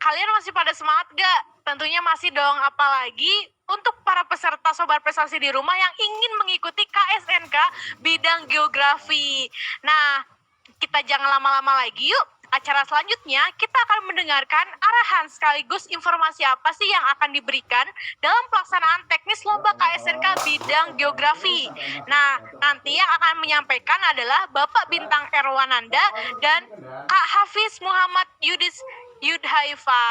Kalian masih pada semangat gak? Tentunya masih dong, apalagi untuk para peserta Sobat Prestasi di rumah yang ingin mengikuti KSNK bidang geografi. Nah, kita jangan lama-lama lagi yuk. Acara selanjutnya kita akan mendengarkan arahan sekaligus informasi apa sih yang akan diberikan dalam pelaksanaan teknis lomba KSNK bidang geografi. Nah, nanti yang akan menyampaikan adalah Bapak Bintang Erwananda dan Kak Hafiz Muhammad Yudhaifa.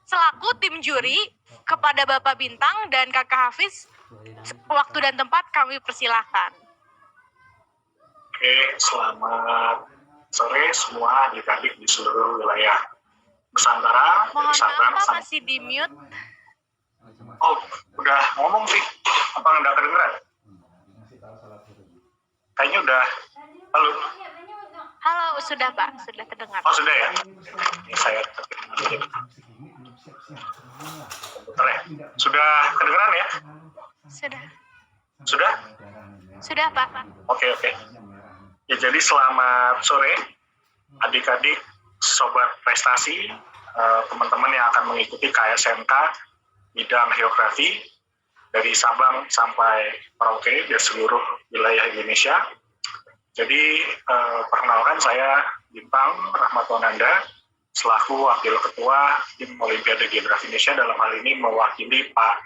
Selaku tim juri, kepada Bapak Bintang dan Kakak Hafiz, waktu dan tempat kami persilahkan. Oke, selamat sore semua adik-adik di seluruh wilayah Nusantara. Mohon maaf, Pak, masih di mute. Oh, udah ngomong sih. Apa nggak kedengeran? Kayaknya udah. Halo? Halo, sudah Pak, sudah terdengar. Oh, sudah ya? Ini saya sudah kedengeran ya? Sudah. Sudah? Sudah, Pak. Oke. Ya, jadi selamat sore adik-adik Sobat Prestasi, teman-teman yang akan mengikuti KSNK bidang geografi dari Sabang sampai Merauke di seluruh wilayah Indonesia. Jadi perkenalkan, saya Bintang Rahmatwananda selaku Wakil Ketua Tim Olimpiade Geografi Indonesia, dalam hal ini mewakili Pak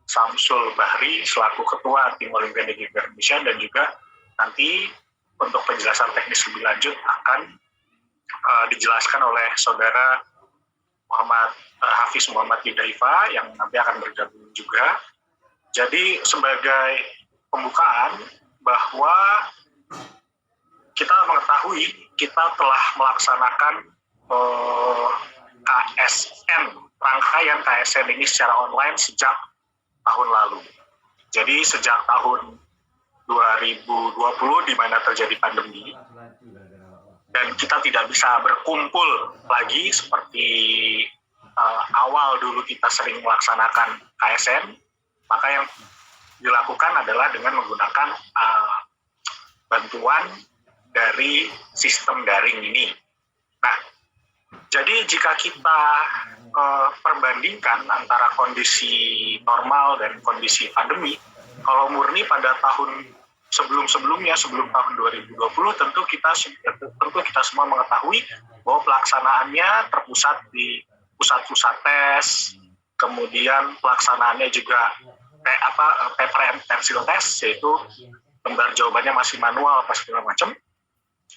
Samsul Bahri selaku Ketua Tim Olimpiade Geografi Indonesia, dan juga nanti untuk penjelasan teknis lebih lanjut akan dijelaskan oleh Saudara Hafiz Muhammad Yudhaifa yang nanti akan bergabung juga. Jadi sebagai pembukaan, bahwa kita mengetahui kita telah melaksanakan rangkaian KSN ini secara online sejak tahun lalu. Jadi sejak tahun 2020 di mana terjadi pandemi dan kita tidak bisa berkumpul lagi seperti awal dulu kita sering melaksanakan KSN, maka yang dilakukan adalah dengan menggunakan bantuan dari sistem daring ini. Nah, jadi jika kita perbandingkan antara kondisi normal dan kondisi pandemi, kalau murni pada tahun sebelum-sebelumnya, sebelum tahun 2020, tentu kita semua mengetahui bahwa pelaksanaannya terpusat di pusat-pusat tes, kemudian pelaksanaannya juga preferensial test, yaitu lembar jawabannya masih manual apa segala macam.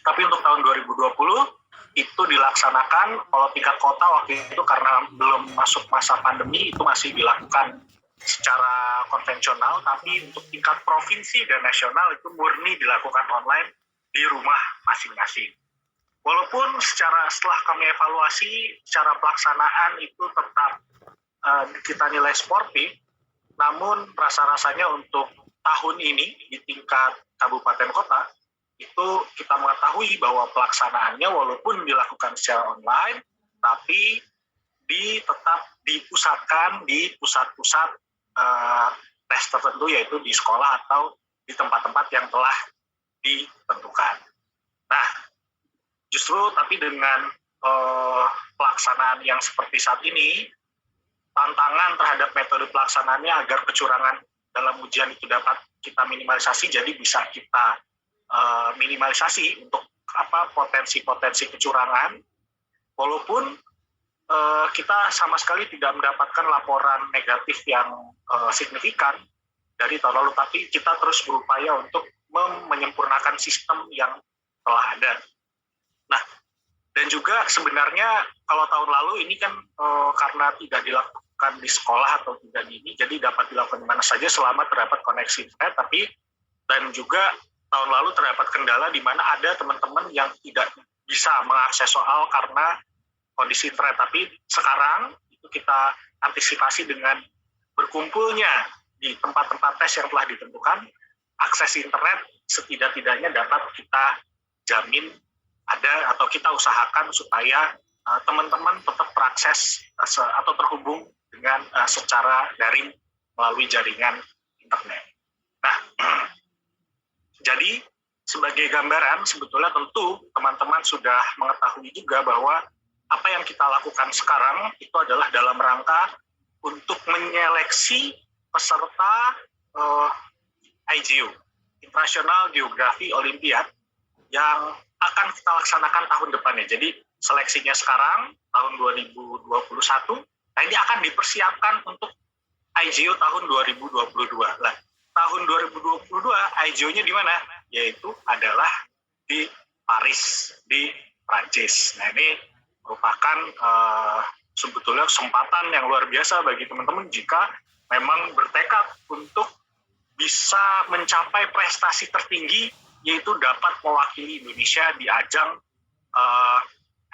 Tapi untuk tahun 2020 itu dilaksanakan, kalau tingkat kota waktu itu karena belum masuk masa pandemi itu masih dilakukan secara konvensional, tapi untuk tingkat provinsi dan nasional itu murni dilakukan online di rumah masing-masing. Walaupun setelah kami evaluasi, secara pelaksanaan itu tetap kita nilai sportif, namun rasa-rasanya untuk tahun ini di tingkat kabupaten kota, itu kita mengetahui bahwa pelaksanaannya walaupun dilakukan secara online, tapi tetap dipusatkan di pusat-pusat tes tertentu, yaitu di sekolah atau di tempat-tempat yang telah ditentukan. Nah, justru tapi dengan pelaksanaan yang seperti saat ini, tantangan terhadap metode pelaksanaannya agar kecurangan dalam ujian itu dapat kita minimalisasi, jadi bisa kita minimalisasi untuk potensi-potensi kecurangan, walaupun kita sama sekali tidak mendapatkan laporan negatif yang signifikan dari tahun lalu, tapi kita terus berupaya untuk menyempurnakan sistem yang telah ada. Nah, dan juga sebenarnya kalau tahun lalu ini kan karena tidak dilakukan di sekolah atau tidak di ini, jadi dapat dilakukan di mana saja selama terdapat koneksi internet, dan juga tahun lalu terdapat kendala di mana ada teman-teman yang tidak bisa mengakses soal karena kondisi internet. Tapi sekarang itu kita antisipasi dengan berkumpulnya di tempat-tempat tes yang telah ditentukan, akses internet setidak-tidaknya dapat kita jamin ada, atau kita usahakan supaya teman-teman tetap terakses atau terhubung dengan secara daring melalui jaringan internet. Nah, jadi sebagai gambaran, sebetulnya tentu teman-teman sudah mengetahui juga bahwa apa yang kita lakukan sekarang itu adalah dalam rangka untuk menyeleksi peserta IGO, International Geography Olympiad, yang akan kita laksanakan tahun depannya. Jadi seleksinya sekarang tahun 2021, nah ini akan dipersiapkan untuk IGO tahun 2022. Nah, tahun 2022 IGO-nya di mana? Yaitu adalah di Paris, di Prancis. Nah, ini merupakan sebetulnya kesempatan yang luar biasa bagi teman-teman jika memang bertekad untuk bisa mencapai prestasi tertinggi, yaitu dapat mewakili Indonesia di ajang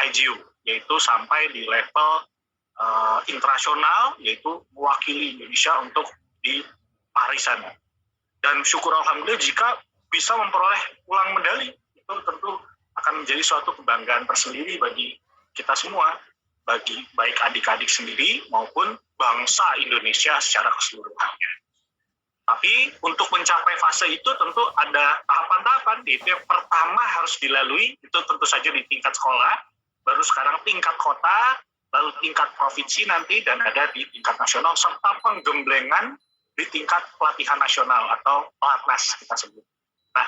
IGO, yaitu sampai di level internasional, yaitu mewakili Indonesia untuk di Paris sana. Dan syukur alhamdulillah jika bisa memperoleh ulang medali, itu tentu akan menjadi suatu kebanggaan tersendiri bagi kita semua, bagi baik adik-adik sendiri maupun bangsa Indonesia secara keseluruhannya. Tapi untuk mencapai fase itu tentu ada tahapan-tahapan, yaitu yang pertama harus dilalui, itu tentu saja di tingkat sekolah, baru sekarang tingkat kota, lalu tingkat provinsi nanti, dan ada di tingkat nasional, serta penggemblengan di tingkat pelatihan nasional atau pelatnas kita sebut. Nah,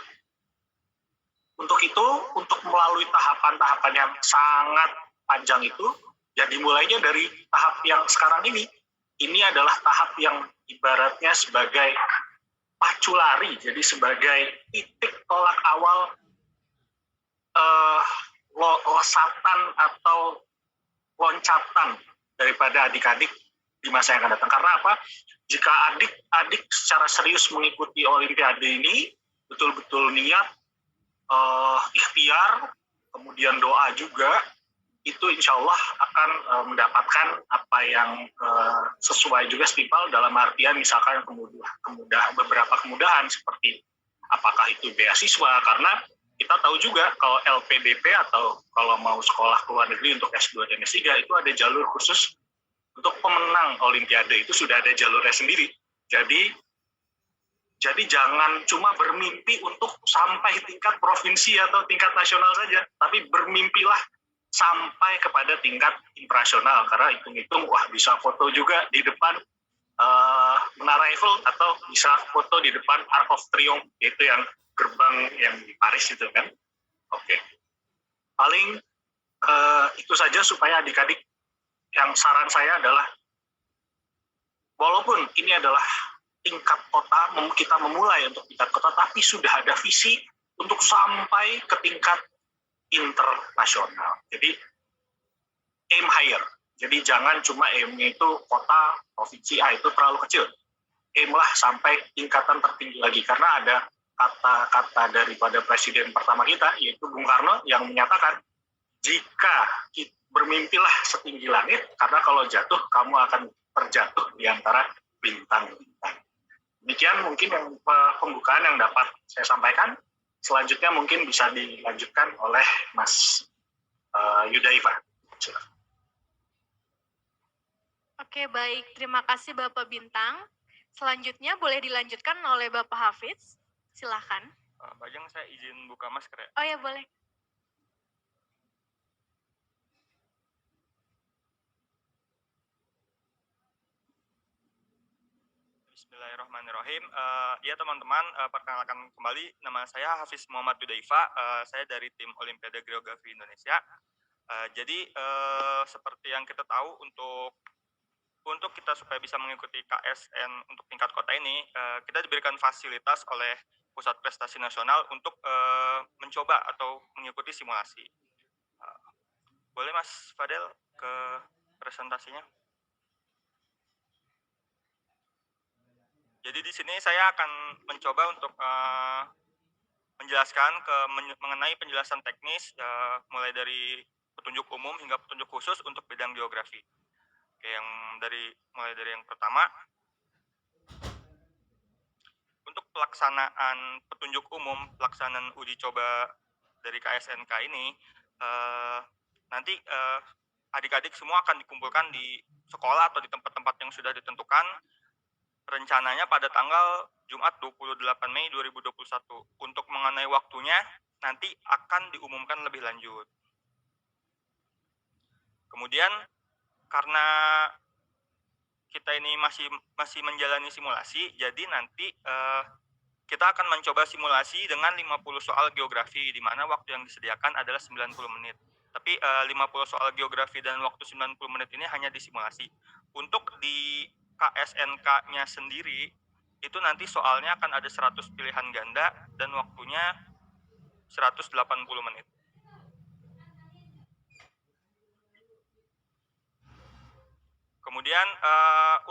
untuk itu, untuk melalui tahapan-tahapan yang sangat panjang itu, ya dimulainya dari tahap yang sekarang ini adalah tahap yang ibaratnya sebagai pacu lari, jadi sebagai titik tolak awal losatan atau loncatan daripada adik-adik di masa yang akan datang. Karena apa? Jika adik-adik secara serius mengikuti Olimpiade ini, betul-betul niat, ikhtiar, kemudian doa juga, itu insya Allah akan mendapatkan apa yang sesuai juga setimpal, dalam artian misalkan beberapa kemudahan seperti apakah itu beasiswa, karena kita tahu juga kalau LPDP atau kalau mau sekolah ke luar negeri untuk S2 dan S3 itu ada jalur khusus untuk pemenang Olimpiade, itu sudah ada jalurnya sendiri. Jadi jangan cuma bermimpi untuk sampai tingkat provinsi atau tingkat nasional saja, tapi bermimpilah sampai kepada tingkat internasional, karena hitung-hitung wah bisa foto juga di depan Menara Eiffel atau bisa foto di depan Arc of Triumph, yaitu yang gerbang yang di Paris itu kan. Oke. Paling itu saja supaya adik-adik, yang saran saya adalah walaupun ini adalah tingkat kota, kita memulai untuk tingkat kota, tapi sudah ada visi untuk sampai ke tingkat internasional. Jadi aim higher. Jadi jangan cuma aimnya itu kota, provinsi, itu terlalu kecil. Aimlah sampai tingkatan tertinggi lagi. Karena ada kata-kata daripada presiden pertama kita, yaitu Bung Karno, yang menyatakan, jika bermimpilah setinggi langit, karena kalau jatuh, kamu akan terjatuh di antara bintang-bintang. Demikian mungkin yang pembukaan yang dapat saya sampaikan. Selanjutnya mungkin bisa dilanjutkan oleh Mas Yudhaifa. Oke, baik. Terima kasih Bapak Bintang. Selanjutnya boleh dilanjutkan oleh Bapak Hafiz. Silahkan. Bajang, saya izin buka masker ya. Oh ya, boleh. Bismillahirrahmanirrahim. Ya teman-teman, perkenalkan kembali, nama saya Hafiz Muhammad Yudhaifa. Saya dari tim Olimpiade Geografi Indonesia. Jadi seperti yang kita tahu, untuk kita supaya bisa mengikuti KSN untuk tingkat kota ini, kita diberikan fasilitas oleh Pusat Prestasi Nasional untuk mencoba atau mengikuti simulasi. Boleh Mas Fadel ke presentasinya? Jadi di sini saya akan mencoba untuk menjelaskan mengenai penjelasan teknis, mulai dari petunjuk umum hingga petunjuk khusus untuk bidang geografi. Oke, mulai dari yang pertama, untuk pelaksanaan petunjuk umum, pelaksanaan uji coba dari KSNK ini, nanti adik-adik semua akan dikumpulkan di sekolah atau di tempat-tempat yang sudah ditentukan, rencananya pada tanggal Jumat 28 Mei 2021. Untuk mengenai waktunya, nanti akan diumumkan lebih lanjut. Kemudian karena kita ini masih menjalani simulasi, jadi nanti kita akan mencoba simulasi dengan 50 soal geografi, di mana waktu yang disediakan adalah 90 menit. Tapi 50 soal geografi dan waktu 90 menit ini hanya disimulasi. Untuk di KSNK-nya sendiri, itu nanti soalnya akan ada 100 pilihan ganda dan waktunya 180 menit. Kemudian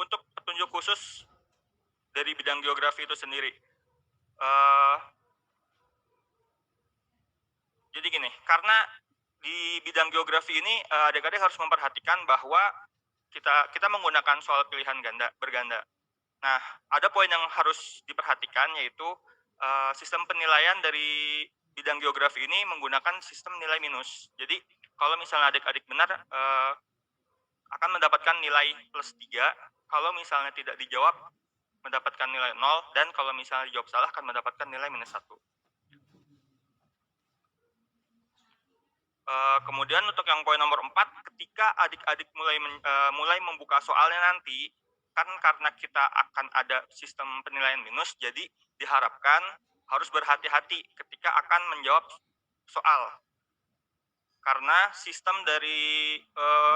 untuk petunjuk khusus dari bidang geografi itu sendiri. Jadi gini, karena di bidang geografi ini adik-adik harus memperhatikan bahwa kita menggunakan soal pilihan berganda. Nah, ada poin yang harus diperhatikan, yaitu sistem penilaian dari bidang geografi ini menggunakan sistem nilai minus. Jadi kalau misalnya adik-adik benar akan mendapatkan nilai plus 3, kalau misalnya tidak dijawab mendapatkan nilai 0, dan kalau misalnya dijawab salah akan mendapatkan nilai minus 1. Kemudian untuk yang poin nomor 4, ketika adik-adik mulai membuka soalnya nanti, kan karena kita akan ada sistem penilaian minus, jadi diharapkan harus berhati-hati ketika akan menjawab soal. Karena sistem dari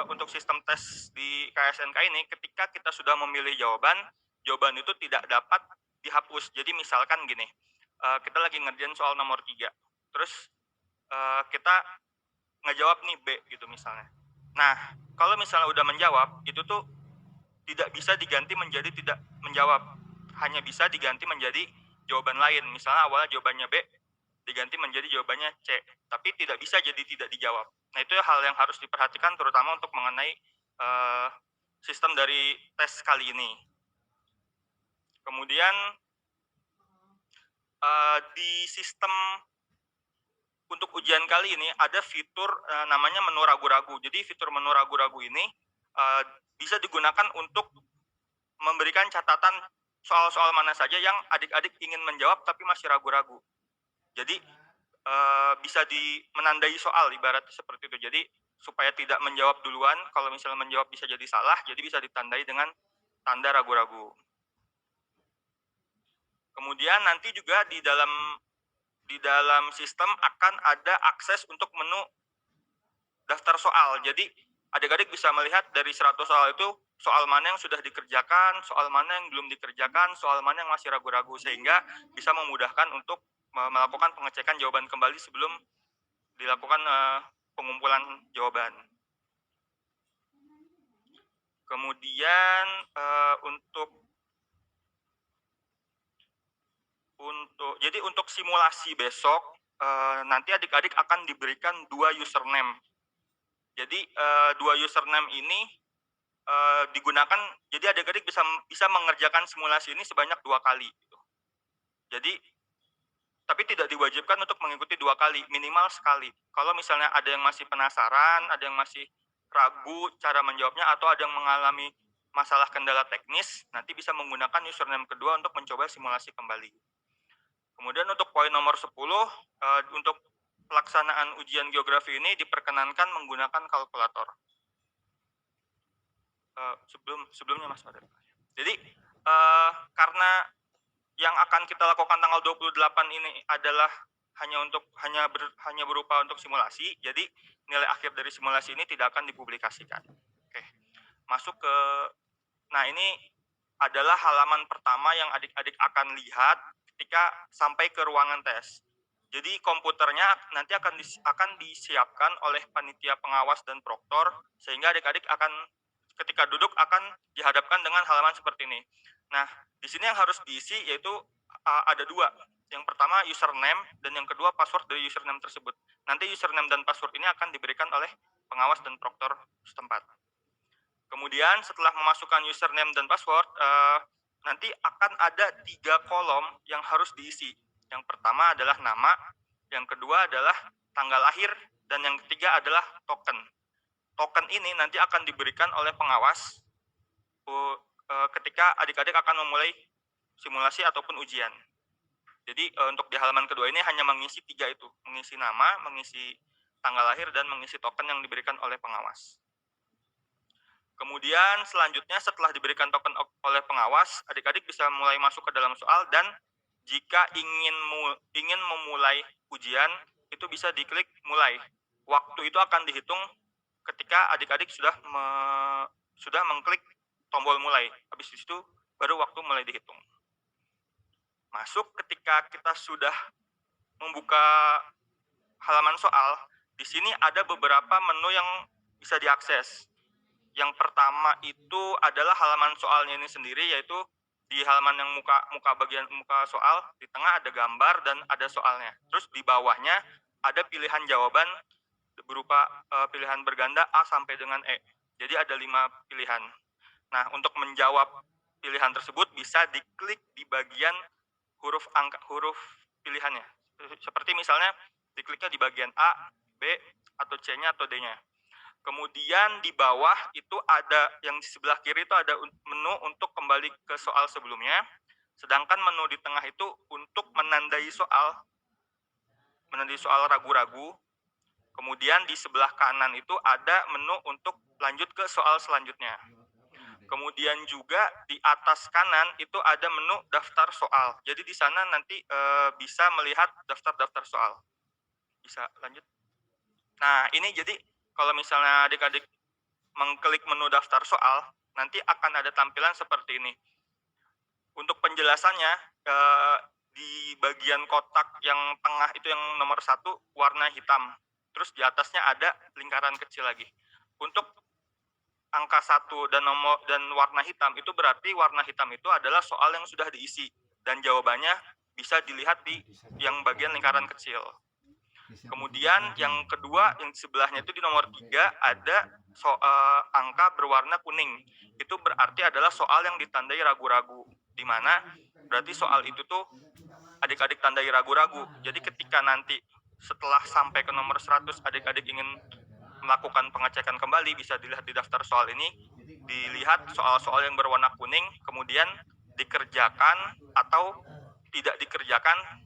untuk sistem tes di KSNK ini, ketika kita sudah memilih jawaban itu tidak dapat dihapus. Jadi misalkan gini, kita lagi ngerjain soal nomor 3, terus kita ngejawab nih B gitu misalnya. Nah, kalau misalnya udah menjawab, itu tuh tidak bisa diganti menjadi tidak menjawab. Hanya bisa diganti menjadi jawaban lain. Misalnya awalnya jawabannya B, diganti menjadi jawabannya C. Tapi tidak bisa jadi tidak dijawab. Nah, itu hal yang harus diperhatikan terutama untuk mengenai sistem dari tes kali ini. Kemudian di sistem untuk ujian kali ini ada fitur namanya menu ragu-ragu. Jadi fitur menu ragu-ragu ini bisa digunakan untuk memberikan catatan soal-soal mana saja yang adik-adik ingin menjawab tapi masih ragu-ragu. Jadi bisa menandai soal, ibaratnya seperti itu. Jadi supaya tidak menjawab duluan, kalau misalnya menjawab bisa jadi salah, jadi bisa ditandai dengan tanda ragu-ragu. Kemudian nanti juga di dalam sistem akan ada akses untuk menu daftar soal. Jadi adik-adik bisa melihat dari 100 soal itu, soal mana yang sudah dikerjakan, soal mana yang belum dikerjakan, soal mana yang masih ragu-ragu, sehingga bisa memudahkan untuk melakukan pengecekan jawaban kembali sebelum dilakukan pengumpulan jawaban. Kemudian untuk simulasi besok nanti adik-adik akan diberikan 2 username. Jadi 2 username ini digunakan, jadi adik-adik bisa mengerjakan simulasi ini sebanyak 2 kali. Gitu. Jadi tapi tidak diwajibkan untuk mengikuti 2 kali, minimal sekali. Kalau misalnya ada yang masih penasaran, ada yang masih ragu cara menjawabnya, atau ada yang mengalami masalah kendala teknis, nanti bisa menggunakan username kedua untuk mencoba simulasi kembali. Kemudian untuk poin nomor 10, untuk pelaksanaan ujian geografi ini diperkenankan menggunakan kalkulator. Sebelumnya Mas Fadil. Jadi karena yang akan kita lakukan tanggal 28 ini adalah hanya berupa untuk simulasi, jadi nilai akhir dari simulasi ini tidak akan dipublikasikan. Oke. Masuk ke, nah ini adalah halaman pertama yang adik-adik akan lihat ketika sampai ke ruangan tes. Jadi komputernya nanti akan disiapkan oleh panitia pengawas dan proktor, sehingga adik-adik akan ketika duduk akan dihadapkan dengan halaman seperti ini. Nah, di sini yang harus diisi yaitu ada 2. Yang pertama username dan yang kedua password dari username tersebut. Nanti username dan password ini akan diberikan oleh pengawas dan proktor setempat. Kemudian setelah memasukkan username dan password, nanti akan ada 3 kolom yang harus diisi. Yang pertama adalah nama, yang kedua adalah tanggal lahir, dan yang ketiga adalah token. Token ini nanti akan diberikan oleh pengawas ketika adik-adik akan memulai simulasi ataupun ujian. Jadi untuk di halaman kedua ini hanya mengisi 3 itu, mengisi nama, mengisi tanggal lahir, dan mengisi token yang diberikan oleh pengawas. Kemudian selanjutnya setelah diberikan token oleh pengawas, adik-adik bisa mulai masuk ke dalam soal, dan jika ingin memulai ujian, itu bisa diklik mulai. Waktu itu akan dihitung ketika adik-adik sudah mengklik tombol mulai. Habis itu baru waktu mulai dihitung. Masuk ketika kita sudah membuka halaman soal, di sini ada beberapa menu yang bisa diakses. Yang pertama itu adalah halaman soalnya ini sendiri, yaitu di halaman yang bagian muka soal, di tengah ada gambar dan ada soalnya. Terus di bawahnya ada pilihan jawaban berupa pilihan berganda A sampai dengan E. Jadi ada 5 pilihan. Nah, untuk menjawab pilihan tersebut bisa diklik di bagian huruf pilihannya. Seperti misalnya dikliknya di bagian A, B, atau C-nya atau D-nya. Kemudian di bawah itu ada, yang di sebelah kiri itu ada menu untuk kembali ke soal sebelumnya. Sedangkan menu di tengah itu untuk menandai soal ragu-ragu. Kemudian di sebelah kanan itu ada menu untuk lanjut ke soal selanjutnya. Kemudian juga di atas kanan itu ada menu daftar soal. Jadi di sana nanti bisa melihat daftar-daftar soal. Bisa lanjut. Nah, ini jadi kalau misalnya adik-adik mengklik menu daftar soal, nanti akan ada tampilan seperti ini. Untuk penjelasannya, di bagian kotak yang tengah itu yang nomor 1 warna hitam. Terus di atasnya ada lingkaran kecil lagi. Untuk angka 1 dan warna hitam itu berarti warna hitam itu adalah soal yang sudah diisi dan jawabannya bisa dilihat di yang bagian lingkaran kecil. Kemudian yang kedua, yang sebelahnya itu di nomor 3 ada angka berwarna kuning. Itu berarti adalah soal yang ditandai ragu-ragu, di mana berarti soal itu tuh adik-adik tandai ragu-ragu. Jadi ketika nanti setelah sampai ke nomor 100 adik-adik ingin melakukan pengecekan kembali, bisa dilihat di daftar soal ini, dilihat soal-soal yang berwarna kuning, kemudian dikerjakan atau tidak dikerjakan.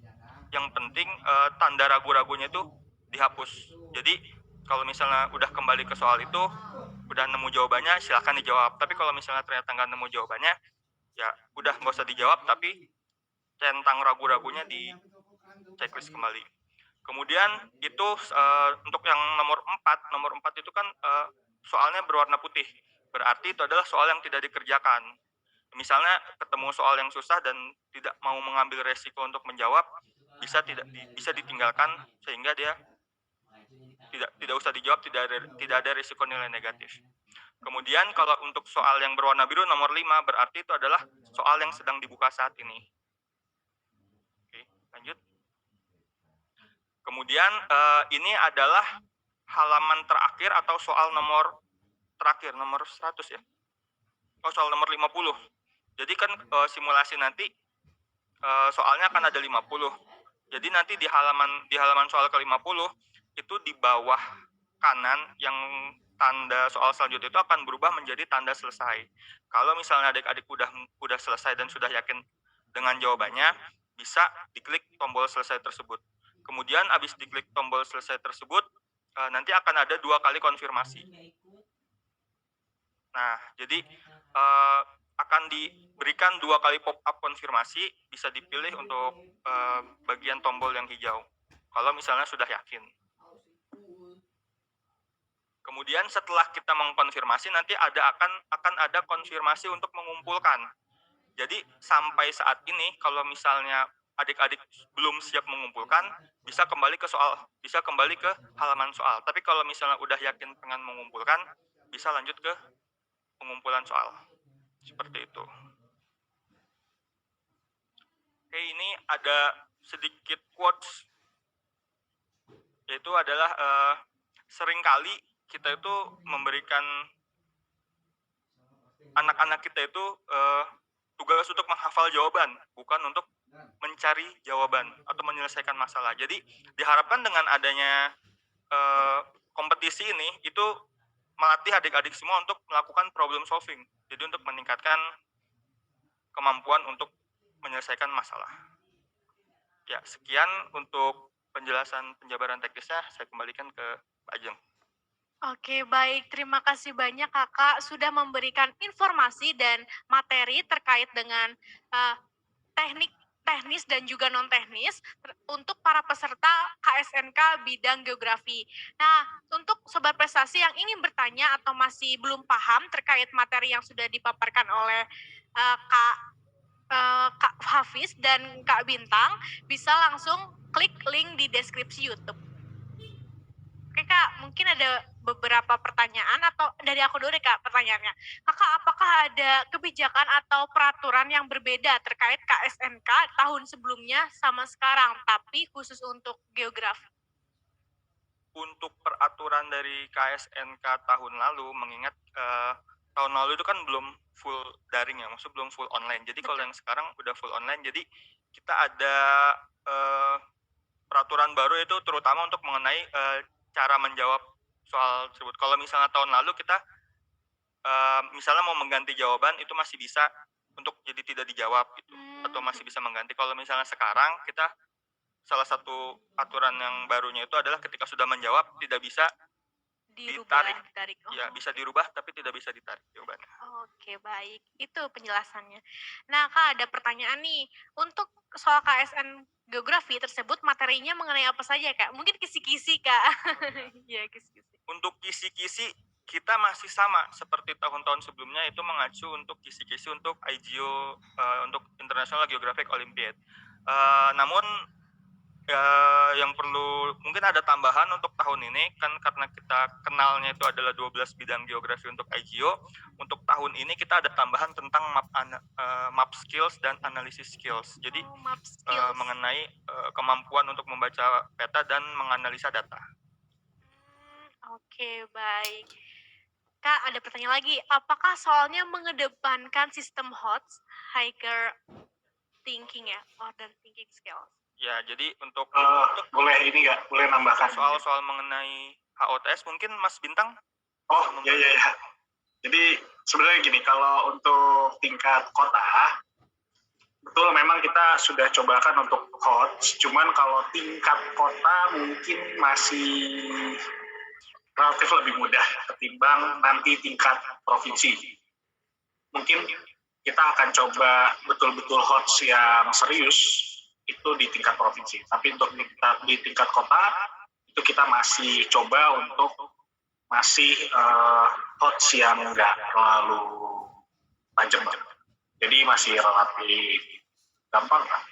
Yang penting tanda ragu-ragunya itu dihapus. Jadi kalau misalnya udah kembali ke soal itu, udah nemu jawabannya, silakan dijawab. Tapi kalau misalnya ternyata nggak nemu jawabannya, ya udah nggak usah dijawab, tapi centang ragu-ragunya di checklist kembali. Kemudian itu untuk yang nomor 4 itu kan soalnya berwarna putih. Berarti itu adalah soal yang tidak dikerjakan. Misalnya ketemu soal yang susah dan tidak mau mengambil resiko untuk menjawab, bisa ditinggalkan sehingga dia tidak usah dijawab, tidak ada risiko nilai negatif. Kemudian kalau untuk soal yang berwarna biru nomor 5 berarti itu adalah soal yang sedang dibuka saat ini. Oke, lanjut. Kemudian ini adalah halaman terakhir atau soal nomor terakhir, nomor 100 ya. Oh, soal nomor 50. Jadi kan simulasi nanti soalnya akan ada 50. Jadi nanti di halaman soal ke-50 itu di bawah kanan yang tanda soal selanjutnya itu akan berubah menjadi tanda selesai. Kalau misalnya adik-adik udah selesai dan sudah yakin dengan jawabannya, bisa diklik tombol selesai tersebut. Kemudian habis diklik tombol selesai tersebut, nanti akan ada 2 kali konfirmasi. Nah, jadi akan diberikan 2 kali pop-up konfirmasi, bisa dipilih untuk bagian tombol yang hijau, kalau misalnya sudah yakin. Kemudian setelah kita mengkonfirmasi, nanti akan ada konfirmasi untuk mengumpulkan. Jadi sampai saat ini, kalau misalnya adik-adik belum siap mengumpulkan, bisa kembali ke halaman soal. Tapi kalau misalnya udah yakin pengen mengumpulkan, bisa lanjut ke pengumpulan soal. Seperti itu. Oke, ini ada sedikit quotes, yaitu adalah seringkali kita itu memberikan anak-anak kita itu tugas untuk menghafal jawaban, bukan untuk mencari jawaban atau menyelesaikan masalah. Jadi diharapkan dengan adanya kompetisi ini itu melatih adik-adik semua untuk melakukan problem solving. Jadi untuk meningkatkan kemampuan untuk menyelesaikan masalah. Ya, sekian untuk penjelasan penjabaran teknisnya. Saya kembalikan ke Pak Ajeng. Oke, baik. Terima kasih banyak Kakak sudah memberikan informasi dan materi terkait dengan eh, teknik teknis dan juga non teknis untuk para peserta KSNK bidang geografi. Nah, untuk sobat prestasi yang ingin bertanya atau masih belum paham terkait materi yang sudah dipaparkan oleh Kak Hafiz dan Kak Bintang, bisa langsung klik link di deskripsi YouTube. Oke Kak, mungkin ada beberapa pertanyaan atau dari aku dulu deh Kak pertanyaannya. Kakak, apakah ada kebijakan atau peraturan yang berbeda terkait KSNK tahun sebelumnya sama sekarang, tapi khusus untuk geografi? Untuk peraturan dari KSNK tahun lalu, mengingat tahun lalu itu kan belum full daring ya, maksudnya belum full online. Jadi kalau yang sekarang udah full online, jadi kita ada peraturan baru itu terutama untuk mengenai cara menjawab soal tersebut. Kalau misalnya tahun lalu kita misalnya mau mengganti jawaban itu masih bisa untuk jadi tidak dijawab gitu, atau masih bisa mengganti. Kalau misalnya sekarang kita salah satu aturan yang barunya itu adalah ketika sudah menjawab tidak bisa ditarik. Oh. Ya, bisa dirubah tapi tidak bisa ditarik jawabannya. Oke, baik. Itu penjelasannya. Nah, Kak, ada pertanyaan nih. Untuk soal KSN geografi tersebut materinya mengenai apa saja, Kak? Mungkin kisi-kisi, Kak. Iya, kisi-kisi. Untuk kisi-kisi kita masih sama seperti tahun-tahun sebelumnya, itu mengacu untuk kisi-kisi untuk IGO, untuk International Geographic Olympiad. Namun yang perlu mungkin ada tambahan untuk tahun ini kan, karena kita kenalnya itu adalah 12 bidang geografi untuk IGO. Untuk tahun ini kita ada tambahan tentang map skills dan analisis skills. Jadi map skills. mengenai kemampuan untuk membaca peta dan menganalisa data. Oke, baik. Kak, ada pertanyaan lagi. Apakah soalnya mengedepankan sistem HOTS, higher thinking ya, order thinking skills? Ya, jadi untuk boleh ini nggak? Boleh nambahkan soal mengenai HOTS mungkin Mas Bintang? Oh, ya. Jadi sebenarnya gini, kalau untuk tingkat kota, betul memang kita sudah cobakan untuk HOTS, cuman kalau tingkat kota mungkin masih relatif lebih mudah ketimbang nanti tingkat provinsi. Mungkin kita akan coba betul-betul HOTS yang serius itu di tingkat provinsi. Tapi untuk di tingkat kota itu kita masih coba untuk masih HOTS yang nggak terlalu tajam. Jadi masih relatif gampang kan?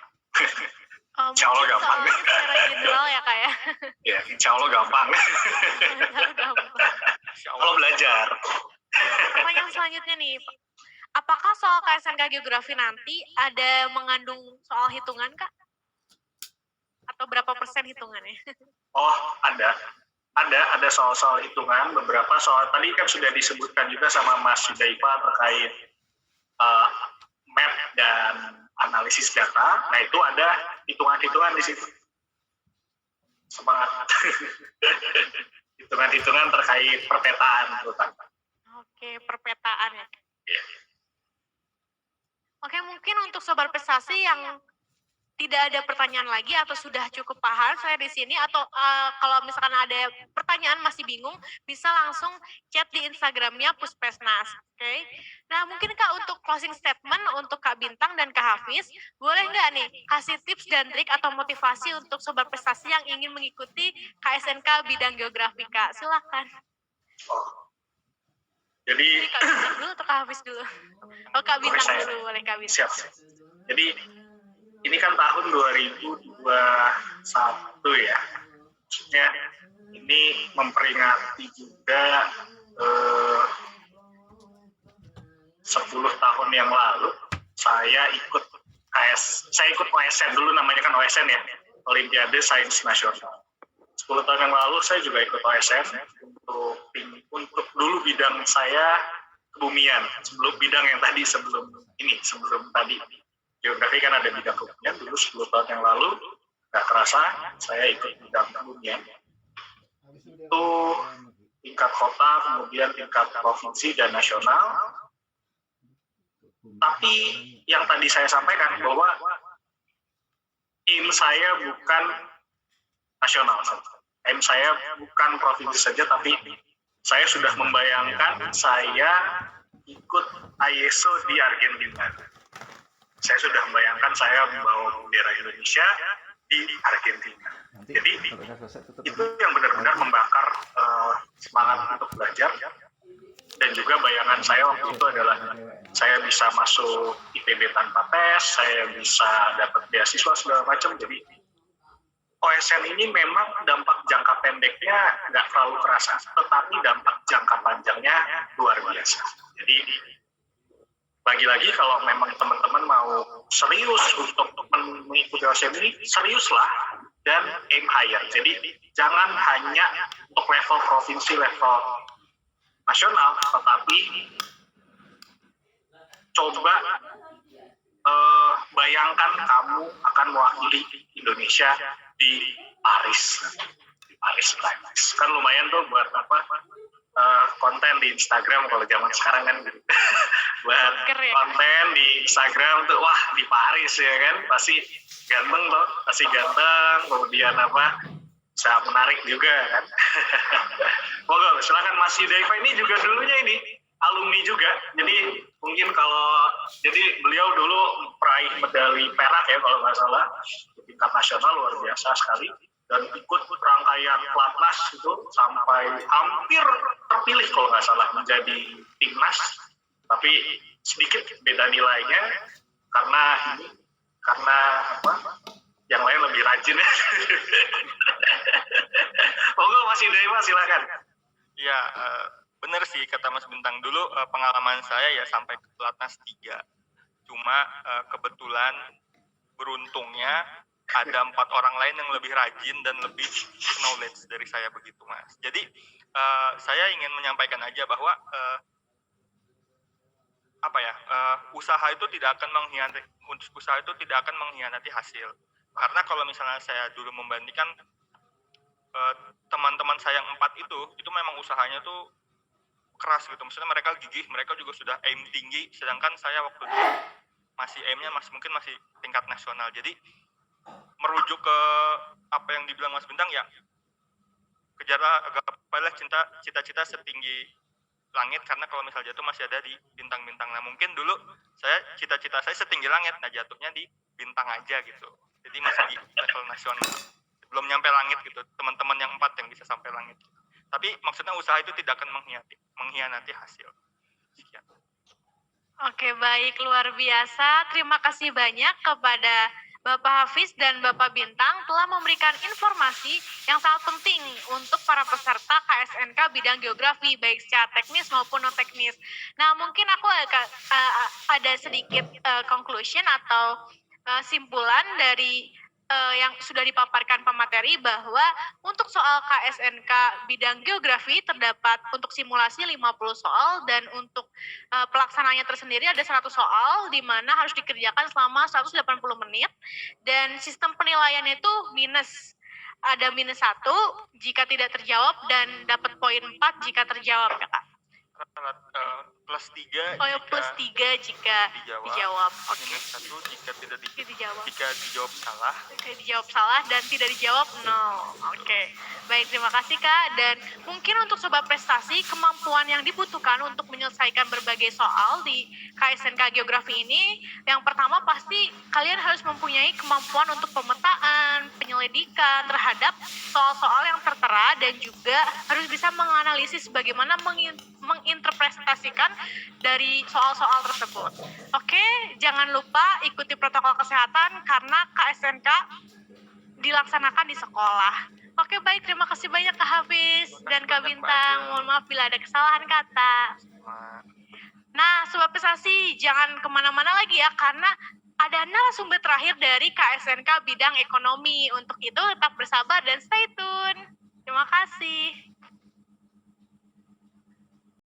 Insya Allah gampang. Secara general ya Kak ya? Ya, insya Allah gampang. Kalau belajar. Pertanyaan selanjutnya nih, apakah soal KSNK geografi nanti ada mengandung soal hitungan Kak? Atau berapa persen hitungannya? Oh, ada soal-soal hitungan, beberapa soal tadi kan sudah disebutkan juga sama Mas Yudaifa terkait map dan analisis data. Nah, itu ada hitungan-hitungan di situ. Semangat. Hitungan-hitungan terkait perpetaan terutama. Oke, perpetaan ya. Yeah. Oke, mungkin untuk sobat prestasi yang tidak ada pertanyaan lagi atau sudah cukup paham saya di sini, atau kalau misalkan ada pertanyaan masih bingung, bisa langsung chat di Instagramnya Puspesnas. Oke. Nah, mungkin Kak untuk closing statement untuk Kak Bintang dan Kak Hafiz, boleh nggak nih kasih tips dan trik atau motivasi untuk sobat prestasi yang ingin mengikuti KSNK bidang geografi Kak? Silakan. Jadi Kak Bintang dulu atau Kak Hafiz dulu? Oh, Kak Bintang dulu, boleh Kak Bintang. Siap. Jadi ini kan tahun 2021 ya, maksudnya ini memperingati juga 10 tahun yang lalu saya ikut OSN dulu, namanya kan OSN ya, Olimpiade Sains Nasional. 10 tahun yang lalu saya juga ikut OSN untuk dulu bidang saya kebumian, sebelum bidang yang tadi sebelum tadi geografi kan ada bidang kebumian. Dulu 10 tahun yang lalu nggak kerasa saya ikut bidang kebumian itu tingkat kota, kemudian tingkat provinsi dan nasional. Tapi yang tadi saya sampaikan bahwa tim saya bukan nasional, tim saya bukan provinsi saja tapi Saya sudah membayangkan saya ikut ISO di Argentina. Saya sudah membayangkan saya membawa bendera Indonesia di Argentina. Jadi itu yang benar-benar membakar semangat untuk belajar. Dan juga bayangan saya waktu itu adalah saya bisa masuk IPB tanpa tes, saya bisa dapat beasiswa segala macam. Jadi OSN ini memang dampak jangka pendeknya nggak terlalu terasa, tetapi dampak jangka panjangnya luar biasa. Jadi lagi-lagi kalau memang teman-teman mau serius untuk mengikuti OSN ini, seriuslah dan aim higher. Jadi jangan hanya untuk level provinsi, level nasional, tetapi coba bayangkan kamu akan mewakili Indonesia di Paris. Di Paris. Kan lumayan tuh buat konten di Instagram kalau zaman sekarang kan gitu. Buat konten di Instagram tuh, wah di Paris ya kan, pasti ganteng tuh, kemudian bisa menarik juga kan. Monggo, silakan Mas Yudaifa ini juga dulunya ini alumni juga. Jadi mungkin jadi beliau dulu peraih medali perak ya kalau nggak salah di tingkat nasional, luar biasa sekali, dan ikut rangkaian pelatnas itu sampai hampir terpilih kalau nggak salah menjadi timnas, tapi sedikit beda nilainya karena yang lain lebih rajin ya. Monggo Mas Yudaifa silakan. Ya, benar sih kata Mas Bintang. Dulu pengalaman saya ya sampai ke pelatnas 3. Cuma kebetulan beruntungnya ada 4 orang lain yang lebih rajin dan lebih knowledge dari saya begitu, Mas. Jadi saya ingin menyampaikan aja bahwa usaha itu tidak akan mengkhianati hasil. Karena kalau misalnya saya dulu membandingkan teman-teman saya yang 4 itu memang usahanya tuh keras gitu. Maksudnya mereka gigih, mereka juga sudah aim tinggi, sedangkan saya waktu itu masih aimnya mungkin masih tingkat nasional. Jadi merujuk ke apa yang dibilang Mas Bintang ya, kejarlah gapailah cita-cita setinggi langit, karena kalau misal jatuh masih ada di bintang-bintang. Nah mungkin dulu cita-cita saya setinggi langit, nah jatuhnya di bintang aja gitu. Jadi masih di level nasional, belum nyampe langit gitu. Teman-teman yang 4 yang bisa sampai langit. Tapi maksudnya usaha itu tidak akan mengkhianati hasil. Sekian. Oke, baik, luar biasa. Terima kasih banyak kepada Bapak Hafiz dan Bapak Bintang telah memberikan informasi yang sangat penting untuk para peserta KSNK bidang geografi, baik secara teknis maupun non-teknis. Nah, mungkin aku ada sedikit conclusion atau simpulan dari yang sudah dipaparkan pemateri, bahwa untuk soal KSNK bidang geografi terdapat untuk simulasi 50 soal, dan untuk pelaksanaannya tersendiri ada 100 soal di mana harus dikerjakan selama 180 menit, dan sistem penilaiannya itu ada minus 1 jika tidak terjawab dan dapat poin 4 jika terjawab ya Kak. Plus 3 plus 3 jika dijawab. Oke. Minus 1 jika tidak dijawab. Jika dijawab salah. Jika dijawab salah dan tidak dijawab 0. Oke. Baik, terima kasih Kak. Dan mungkin untuk sobat prestasi, kemampuan yang dibutuhkan untuk menyelesaikan berbagai soal di KSNK Geografi ini, yang pertama pasti kalian harus mempunyai kemampuan untuk pemetaan, penyelidikan terhadap soal-soal yang tertera, dan juga harus bisa menganalisis bagaimana menginterpretasikan dari soal-soal tersebut. Oke, jangan lupa ikuti protokol kesehatan karena KSNK dilaksanakan di sekolah. Oke, baik, terima kasih banyak Kak Hafiz dan Kak Bintang. Mohon maaf bila ada kesalahan kata. Nah, sobat prestasi, jangan kemana-mana lagi ya, karena ada narasumber terakhir dari KSNK bidang ekonomi. Untuk itu tetap bersabar dan stay tune. Terima kasih.